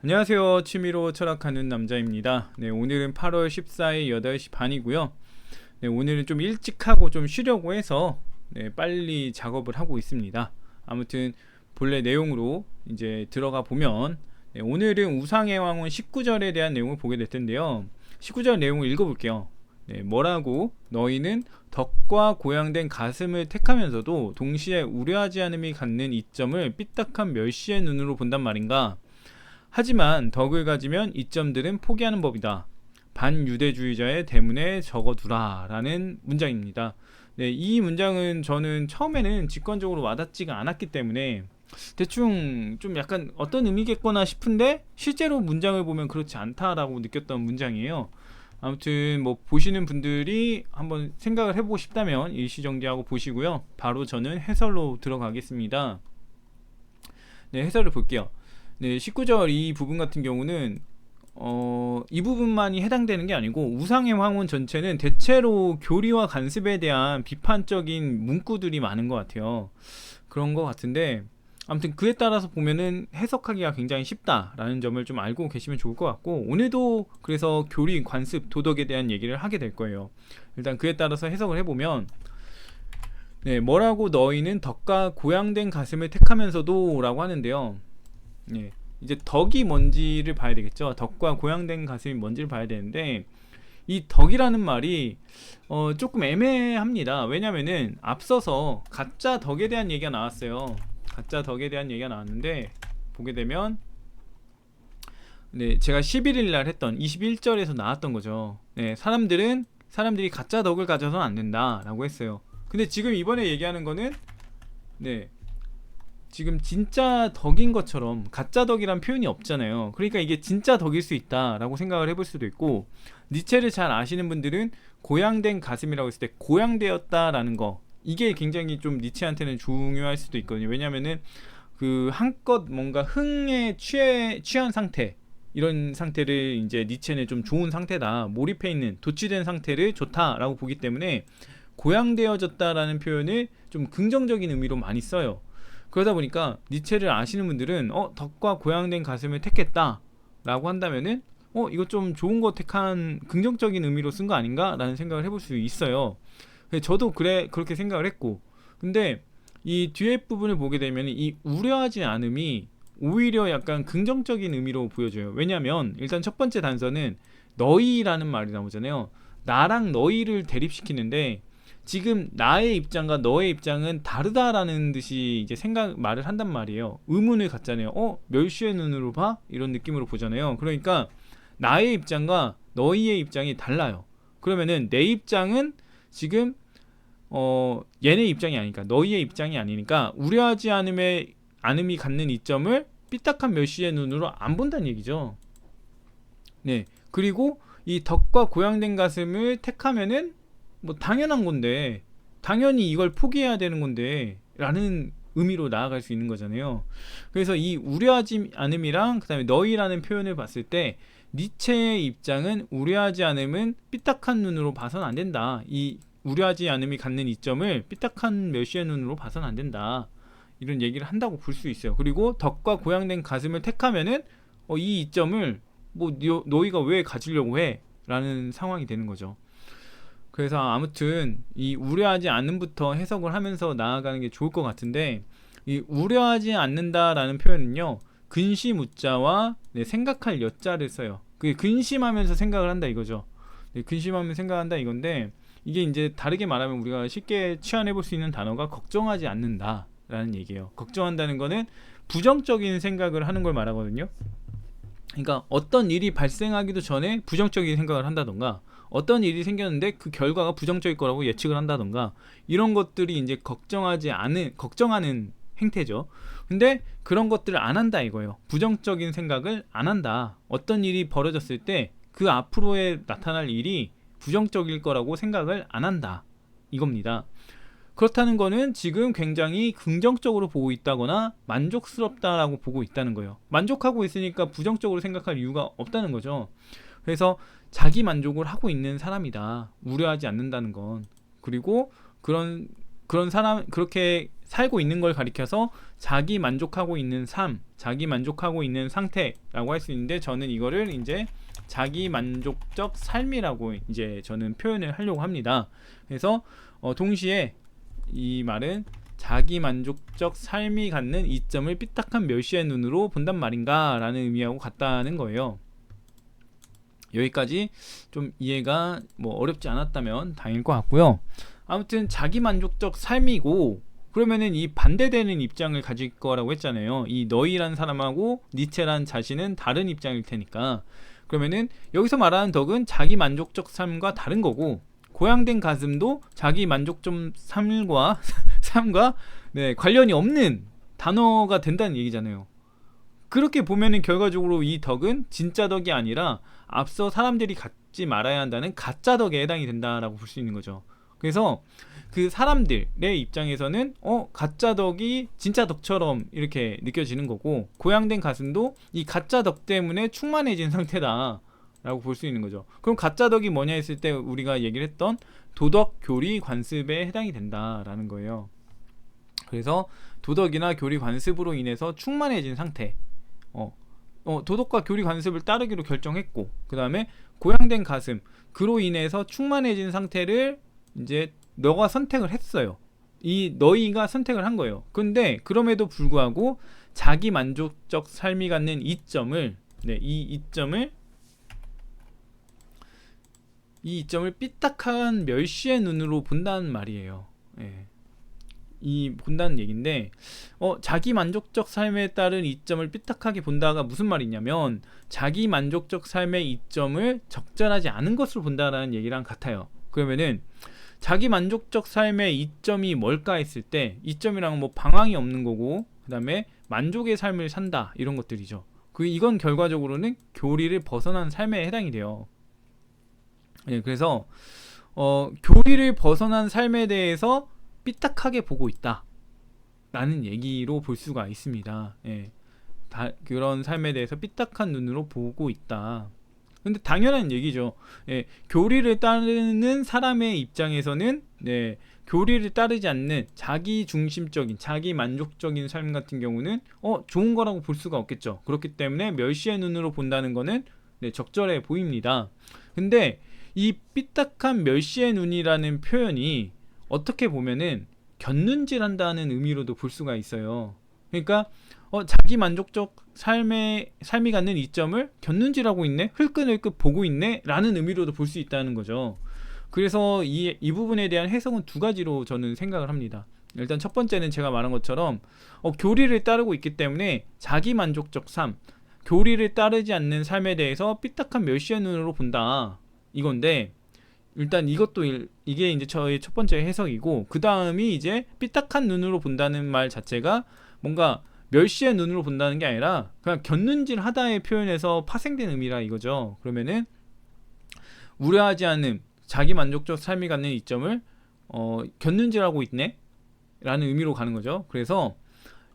안녕하세요. 취미로 철학하는 남자입니다. 네, 오늘은 8월 14일 8시 반이고요. 네, 오늘은 좀 일찍 하고 좀 쉬려고 해서 빨리 작업을 하고 있습니다. 아무튼 본래 내용으로 이제 들어가 보면 오늘은 우상의 왕은 19절에 대한 내용을 보게 될 텐데요. 19절 내용을 읽어볼게요. 뭐라고 너희는 덕과 고양된 가슴을 택하면서도 동시에 우려하지 않음이 갖는 이점을 삐딱한 멸시의 눈으로 본단 말인가? 하지만 덕을 가지면 이점들은 포기하는 법이다. 반유대주의자의 대문에 적어두라 라는 문장입니다. 네, 이 문장은 저는 처음에는 직관적으로 와닿지가 않았기 때문에 대충 좀 약간 어떤 의미겠거나 싶은데 실제로 문장을 보면 그렇지 않다라고 느꼈던 문장이에요. 아무튼 뭐 보시는 분들이 한번 생각을 해보고 싶다면 일시정지하고 보시고요. 바로 저는 해설로 들어가겠습니다. 네, 해설을 볼게요. 네, 19절 이 부분 같은 경우는 이 부분만이 해당되는 게 아니고 우상의 황혼 전체는 대체로 교리와 간습에 대한 비판적인 문구들이 많은 것 같아요. 그런 것 같은데 아무튼 그에 따라서 보면은 해석하기가 굉장히 쉽다라는 점을 좀 알고 계시면 좋을 것 같고 오늘도 그래서 교리, 관습, 도덕에 대한 얘기를 하게 될 거예요. 일단 그에 따라서 해석을 해보면 뭐라고 너희는 덕과 고양된 가슴을 택하면서도 라고 하는데요. 이제 덕이 뭔지를 봐야 되겠죠. 덕과 고양된 가슴이 뭔지를 봐야 되는데 이 덕이라는 말이 조금 애매합니다. 왜냐면은 앞서서 가짜 덕에 대한 얘기가 나왔어요. 가짜 덕에 대한 얘기가 나왔는데 보게 되면 제가 11일 날 했던 21절에서 나왔던 거죠. 사람들이 가짜 덕을 가져서는 안 된다라고 했어요. 근데 지금 이번에 얘기하는 거는 네, 지금 진짜 덕인 것처럼 가짜 덕이란 표현이 없잖아요. 그러니까 이게 진짜 덕일 수 있다라고 생각을 해볼 수도 있고 니체를 잘 아시는 분들은 고양된 가슴이라고 했을 때 고양되었다라는 거 이게 굉장히 좀 니체한테는 중요할 수도 있거든요. 왜냐면은 그 한껏 뭔가 흥에 취한 상태 이런 상태를 이제 니체는 좀 좋은 상태다 몰입해 있는 도취된 상태를 좋다라고 보기 때문에 고양되어졌다라는 표현을 좀 긍정적인 의미로 많이 써요. 그러다 보니까 니체를 아시는 분들은 덕과 고양된 가슴을 택했다 라고 한다면은 이거 좀 좋은 거 택한 긍정적인 의미로 쓴 거 아닌가 라는 생각을 해볼 수 있어요. 저도 그렇게 생각을 했고 근데 이 뒤에 부분을 보게 되면 이 우려하지 않음이 오히려 약간 긍정적인 의미로 보여져요. 왜냐면 일단 첫 번째 단서는 너희라는 말이 나오잖아요. 나랑 너희를 대립시키는데 지금 나의 입장과 너의 입장은 다르다라는 듯이 이제 말을 한단 말이에요. 의문을 갖잖아요. 멸시의 눈으로 봐? 이런 느낌으로 보잖아요. 그러니까 나의 입장과 너희의 입장이 달라요. 그러면은 내 입장은 지금 얘네 입장이 아니니까 너희의 입장이 아니니까 우려하지 않음이 갖는 이점을 삐딱한 멸시의 눈으로 안 본다는 얘기죠. 네. 그리고 이 덕과 고양된 가슴을 택하면은 뭐 당연한 건데 당연히 이걸 포기해야 되는 건데 라는 의미로 나아갈 수 있는 거잖아요. 그래서 이 우려하지 않음이랑 그 다음에 너희라는 표현을 봤을 때 니체의 입장은 우려하지 않음은 삐딱한 눈으로 봐선 안 된다. 이 우려하지 않음이 갖는 이점을 삐딱한 멸시의 눈으로 봐선 안 된다. 이런 얘기를 한다고 볼 수 있어요. 그리고 덕과 고양된 가슴을 택하면은 이 이점을 뭐 너희가 왜 가지려고 해? 라는 상황이 되는 거죠. 그래서 아무튼 이 우려하지 않는부터 해석을 하면서 나아가는 게 좋을 것 같은데 이 우려하지 않는다라는 표현은요 근시무자와 생각할 여자를 써요. 그 근심하면서 생각을 한다 이거죠. 근심하면서 생각한다 이건데 이게 이제 다르게 말하면 우리가 쉽게 취한해 볼 수 있는 단어가 걱정하지 않는다라는 얘기예요. 걱정한다는 거는 부정적인 생각을 하는 걸 말하거든요. 그러니까 어떤 일이 발생하기도 전에 부정적인 생각을 한다던가 어떤 일이 생겼는데 그 결과가 부정적일 거라고 예측을 한다던가 이런 것들이 이제 걱정하는 행태죠. 근데 그런 것들을 안 한다 이거예요. 부정적인 생각을 안 한다. 어떤 일이 벌어졌을 때 그 앞으로에 나타날 일이 부정적일 거라고 생각을 안 한다 이겁니다. 그렇다는 거는 지금 굉장히 긍정적으로 보고 있다거나 만족스럽다라고 보고 있다는 거예요. 만족하고 있으니까 부정적으로 생각할 이유가 없다는 거죠. 그래서 자기 만족을 하고 있는 사람이다. 우려하지 않는다는 건. 그리고 그런 사람 그렇게 살고 있는 걸 가리켜서 자기 만족하고 있는 삶, 자기 만족하고 있는 상태라고 할 수 있는데, 저는 이거를 이제 자기 만족적 삶이라고 이제 저는 표현을 하려고 합니다. 그래서 동시에 이 말은 자기 만족적 삶이 갖는 이점을 삐딱한 멸시의 눈으로 본단 말인가 라는 의미하고 같다는 거예요. 여기까지 좀 이해가 뭐 어렵지 않았다면 다행일 것 같고요. 아무튼 자기 만족적 삶이고, 그러면은 이 반대되는 입장을 가질 거라고 했잖아요. 이 너희란 사람하고 니체란 자신은 다른 입장일 테니까, 그러면은 여기서 말하는 덕은 자기 만족적 삶과 다른 거고, 고양된 가슴도 자기 만족적 삶과 네, 관련이 없는 단어가 된다는 얘기잖아요. 그렇게 보면은 결과적으로 이 덕은 진짜 덕이 아니라 앞서 사람들이 갖지 말아야 한다는 가짜 덕에 해당이 된다라고 볼 수 있는 거죠. 그래서 그 사람들의 입장에서는 가짜 덕이 진짜 덕처럼 이렇게 느껴지는 거고, 고양된 가슴도 이 가짜 덕 때문에 충만해진 상태다 라고 볼 수 있는 거죠. 그럼 가짜 덕이 뭐냐 했을 때 우리가 얘기를 했던 도덕, 교리, 관습에 해당이 된다라는 거예요. 그래서 도덕이나 교리, 관습으로 인해서 충만해진 상태, 도덕과 교리, 관습을 따르기로 결정했고, 그 다음에 고양된 가슴, 그로 인해서 충만해진 상태를 이제 너가 선택을 했어요. 이 너희가 선택을 한 거예요. 근데 그럼에도 불구하고 자기 만족적 삶이 갖는 이점을, 이 이점을 삐딱한 멸시의 눈으로 본다는 말이에요. 이 본다는 얘기인데, 자기 만족적 삶에 따른 이점을 삐딱하게 본다가 무슨 말이냐면, 자기 만족적 삶의 이점을 적절하지 않은 것으로 본다라는 얘기랑 같아요. 그러면은 자기 만족적 삶의 이점이 뭘까 했을 때, 이점이랑 뭐 방황이 없는 거고, 그 다음에 만족의 삶을 산다, 이런 것들이죠. 이건 결과적으로는 교리를 벗어난 삶에 해당이 돼요. 그래서 교리를 벗어난 삶에 대해서 삐딱하게 보고 있다 라는 얘기로 볼 수가 있습니다. 그런 삶에 대해서 삐딱한 눈으로 보고 있다. 근데 당연한 얘기죠. 교리를 따르는 사람의 입장에서는 교리를 따르지 않는 자기 중심적인, 자기 만족적인 삶 같은 경우는 좋은 거라고 볼 수가 없겠죠. 그렇기 때문에 멸시의 눈으로 본다는 거는 적절해 보입니다. 근데 이 삐딱한 멸시의 눈이라는 표현이 어떻게 보면은 곁눈질한다는 의미로도 볼 수가 있어요. 그러니까 자기 만족적 삶이 갖는 이점을 곁눈질하고 있네, 흘끗흘끗 보고 있네 라는 의미로도 볼 수 있다는 거죠. 그래서 이 부분에 대한 해석은 두 가지로 저는 생각을 합니다. 일단 첫 번째는 제가 말한 것처럼 교리를 따르고 있기 때문에 자기 만족적 삶, 교리를 따르지 않는 삶에 대해서 삐딱한 멸시의 눈으로 본다, 이건데, 일단 이게 이제 저의 첫 번째 해석이고, 그 다음이 이제 삐딱한 눈으로 본다는 말 자체가 뭔가 멸시의 눈으로 본다는 게 아니라 그냥 곁눈질 하다의 표현에서 파생된 의미라 이거죠. 그러면은 우려하지 않음, 자기 만족적 삶이 갖는 이점을 곁눈질하고 있네 라는 의미로 가는 거죠. 그래서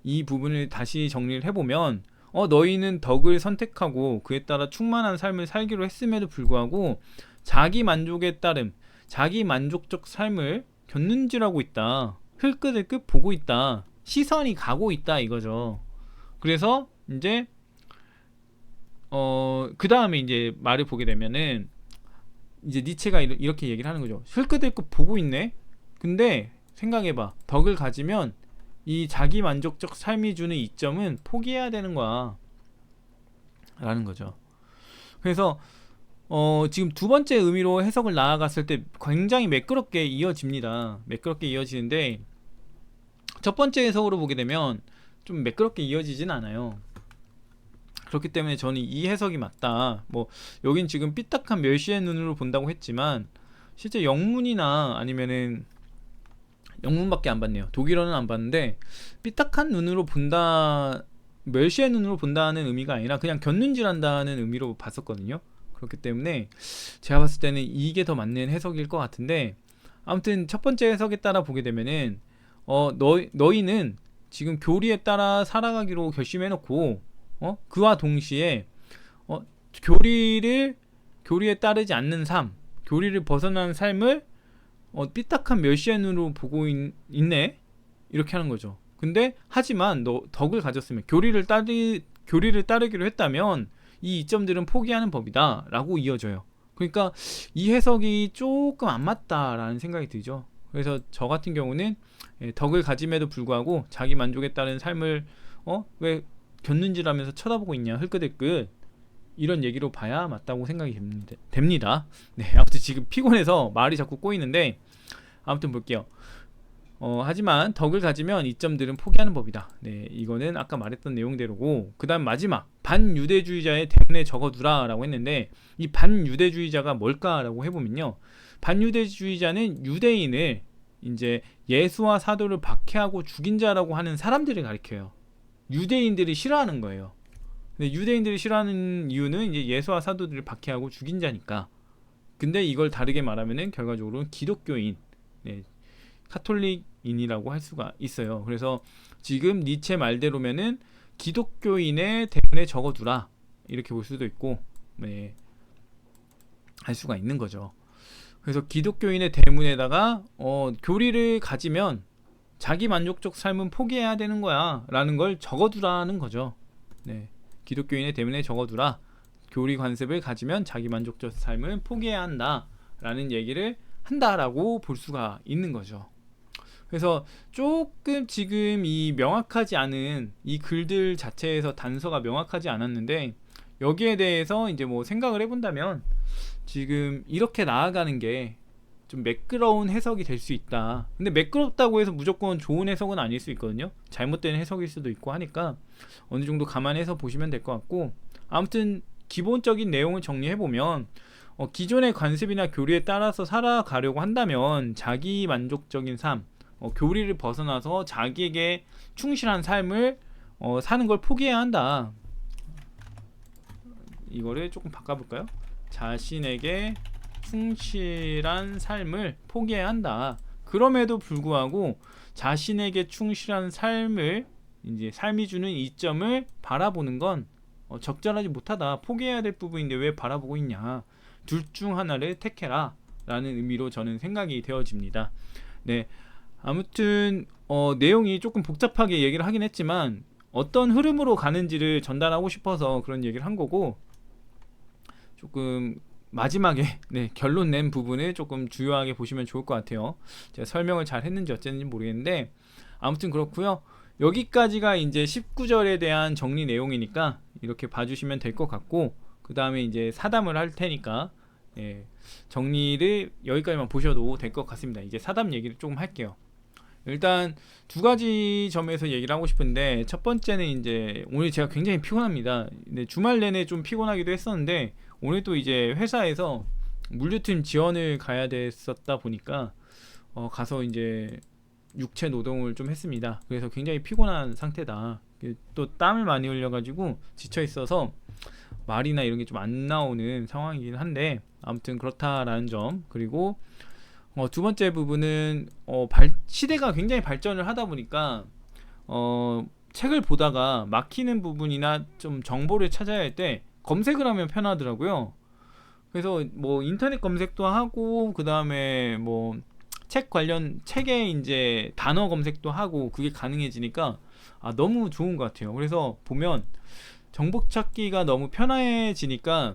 이 부분을 다시 정리를 해보면, 너희는 덕을 선택하고 그에 따라 충만한 삶을 살기로 했음에도 불구하고 자기 만족에 따름, 자기 만족적 삶을 곁눈질하고 있다, 흘끗흘끗 보고 있다, 시선이 가고 있다 이거죠. 그래서 이제 그 다음에 이제 말을 보게 되면은 이제 니체가 이렇게 얘기를 하는 거죠. 흘끗흘끗 보고 있네. 근데 생각해봐, 덕을 가지면 이 자기 만족적 삶이 주는 이점은 포기해야 되는 거야 라는 거죠. 그래서 지금 두 번째 의미로 해석을 나아갔을 때 굉장히 매끄럽게 이어집니다. 매끄럽게 이어지는데, 첫 번째 해석으로 보게 되면 좀 매끄럽게 이어지진 않아요. 그렇기 때문에 저는 이 해석이 맞다. 뭐 여긴 지금 삐딱한 멸시의 눈으로 본다고 했지만 실제 영문이나 아니면은 영문밖에 안 봤네요. 독일어는 안 봤는데, 삐딱한 눈으로 본다, 멸시의 눈으로 본다는 의미가 아니라 그냥 곁눈질한다는 의미로 봤었거든요. 그렇기 때문에 제가 봤을 때는 이게 더 맞는 해석일 것 같은데, 아무튼 첫 번째 해석에 따라 보게 되면은 너희는 지금 교리에 따라 살아가기로 결심해놓고 그와 동시에 교리에 따르지 않는 삶, 교리를 벗어난 삶을 삐딱한 멸시의 눈으로 보고 있네, 이렇게 하는 거죠. 근데 하지만 너 덕을 가졌으면 교리를 따르기로 했다면 이 이점들은 포기하는 법이다 라고 이어져요. 그러니까 이 해석이 조금 안 맞다라는 생각이 들죠. 그래서 저 같은 경우는 덕을 가짐에도 불구하고 자기 만족에 따른 삶을 왜 곁눈질하면서 쳐다보고 있냐 흘끗흘끗 이런 얘기로 봐야 맞다고 생각이 됩니다. 네, 아무튼 지금 피곤해서 말이 자꾸 꼬이는데 아무튼 볼게요. 하지만 덕을 가지면 이점들은 포기하는 법이다. 네, 이거는 아까 말했던 내용대로고, 그 다음 마지막 반유대주의자의 대문에 적어두라 라고 했는데, 이 반유대주의자가 뭘까라고 해보면요, 반유대주의자는 유대인을 이제 예수와 사도를 박해하고 죽인 자라고 하는 사람들을 가리켜요. 유대인들이 싫어하는 거예요. 근데 유대인들이 싫어하는 이유는 이제 예수와 사도들을 박해하고 죽인 자니까. 근데 이걸 다르게 말하면은 결과적으로는 기독교인, 네, 카톨릭인이라고 할 수가 있어요. 그래서 지금 니체 말대로면은 기독교인의 대문에 적어두라 이렇게 볼 수도 있고, 네, 할 수가 있는 거죠. 그래서 기독교인의 대문에다가 교리를 가지면 자기 만족적 삶은 포기해야 되는 거야 라는 걸 적어두라는 거죠. 네, 기독교인의 대문에 적어두라. 교리 관습을 가지면 자기 만족적 삶은 포기해야 한다 라는 얘기를 한다라고 볼 수가 있는 거죠. 그래서 조금 지금 이 명확하지 않은 이 글들 자체에서 단서가 명확하지 않았는데, 여기에 대해서 이제 뭐 생각을 해본다면 지금 이렇게 나아가는 게 좀 매끄러운 해석이 될 수 있다. 근데 매끄럽다고 해서 무조건 좋은 해석은 아닐 수 있거든요. 잘못된 해석일 수도 있고 하니까 어느 정도 감안해서 보시면 될 것 같고, 아무튼 기본적인 내용을 정리해보면 기존의 관습이나 교리에 따라서 살아가려고 한다면 자기 만족적인 삶, 교리를 벗어나서 자기에게 충실한 삶을 사는 걸 포기해야 한다. 이거를 조금 바꿔볼까요? 자신에게 충실한 삶을 포기해야 한다. 그럼에도 불구하고 자신에게 충실한 삶을 이제 삶이 주는 이점을 바라보는 건 적절하지 못하다. 포기해야 될 부분인데 왜 바라보고 있냐. 둘 중 하나를 택해라 라는 의미로 저는 생각이 되어집니다. 네, 아무튼 내용이 조금 복잡하게 얘기를 하긴 했지만 어떤 흐름으로 가는지를 전달하고 싶어서 그런 얘기를 한 거고, 조금 마지막에 네, 결론 낸 부분을 조금 주요하게 보시면 좋을 것 같아요. 제가 설명을 잘 했는지 어쨌는지 모르겠는데 아무튼 그렇고요. 여기까지가 이제 19절에 대한 정리 내용이니까 이렇게 봐주시면 될 것 같고, 그 다음에 이제 사담을 할 테니까 정리를 여기까지만 보셔도 될 것 같습니다. 이제 사담 얘기를 조금 할게요. 일단 두 가지 점에서 얘기를 하고 싶은데, 첫 번째는 이제 오늘 제가 굉장히 피곤합니다. 근데 주말 내내 좀 피곤하기도 했었는데 오늘 또 이제 회사에서 물류팀 지원을 가야 됐었다 보니까 가서 이제 육체 노동을 좀 했습니다. 그래서 굉장히 피곤한 상태다. 또 땀을 많이 흘려가지고 지쳐 있어서 말이나 이런 게 좀 안 나오는 상황이긴 한데 아무튼 그렇다라는 점. 그리고 두 번째 부분은 시대가 굉장히 발전을 하다 보니까 책을 보다가 막히는 부분이나 좀 정보를 찾아야 할 때 검색을 하면 편하더라고요. 그래서 뭐 인터넷 검색도 하고, 그 다음에 뭐 책 관련 책에 이제 단어 검색도 하고, 그게 가능해지니까 너무 좋은 것 같아요. 그래서 보면 정보 찾기가 너무 편해지니까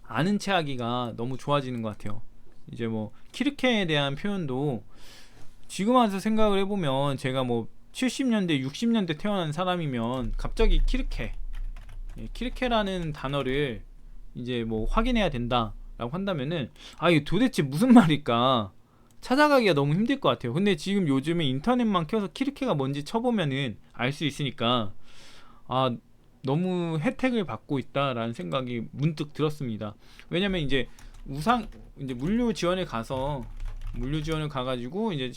아는 체 하기가 너무 좋아지는 것 같아요. 이제 뭐 키르케에 대한 표현도 지금 와서 생각을 해보면, 제가 뭐 70년대 60년대 태어난 사람이면 갑자기 키르케라는 단어를 이제 뭐 확인해야 된다 라고 한다면은 이게 도대체 무슨 말일까 찾아가기가 너무 힘들 것 같아요. 근데 지금 요즘에 인터넷만 켜서 키르케가 뭔지 쳐보면은 알 수 있으니까 너무 혜택을 받고 있다라는 생각이 문득 들었습니다. 왜냐면 이제 물류 지원을 가가지고 이제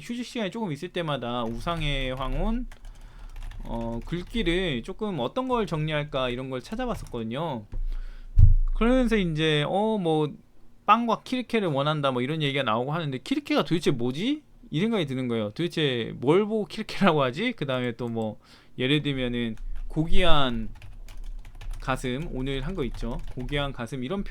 휴식 시간이 조금 있을 때마다 우상의 황혼 글귀를 조금 어떤 걸 정리할까 이런 걸 찾아봤었거든요. 그러면서 이제 뭐 빵과 키르케를 원한다 뭐 이런 얘기가 나오고 하는데, 키르케가 도대체 뭐지? 이 생각이 드는 거예요. 도대체 뭘 보고 키르케라고 하지? 그 다음에 또 뭐 예를 들면은 고귀한 가슴, 오늘 한 거 있죠. 고귀한 가슴 이런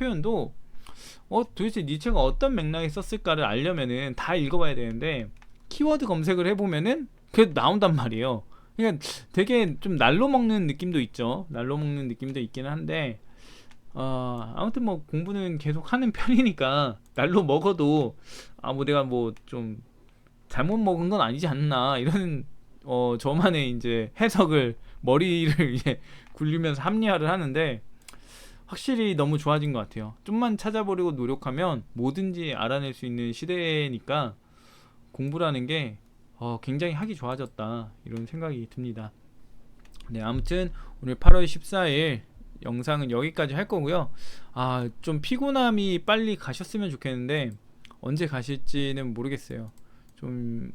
도대체 니체가 어떤 맥락에 썼을까를 알려면은 다 읽어봐야 되는데 키워드 검색을 해보면은 그래도 나온단 말이에요. 그러니까 되게 좀 날로 먹는 느낌도 있죠. 날로 먹는 느낌도 있긴 한데 아무튼 뭐 공부는 계속 하는 편이니까 날로 먹어도 뭐 내가 뭐 좀 잘못 먹은 건 아니지 않나 이런 저만의 이제 해석을 머리를 이제 굴리면서 합리화를 하는데 확실히 너무 좋아진 것 같아요. 좀만 찾아보려고 노력하면 뭐든지 알아낼 수 있는 시대니까 공부라는 게 굉장히 하기 좋아졌다 이런 생각이 듭니다. 네, 아무튼 오늘 8월 14일 영상은 여기까지 할 거고요. 좀 피곤함이 빨리 가셨으면 좋겠는데 언제 가실지는 모르겠어요. 좀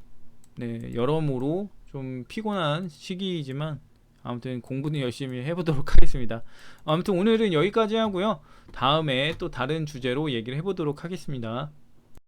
네, 여러모로 좀 피곤한 시기이지만 아무튼 공부는 열심히 해보도록 하겠습니다. 아무튼 오늘은 여기까지 하고요. 다음에 또 다른 주제로 얘기를 해보도록 하겠습니다.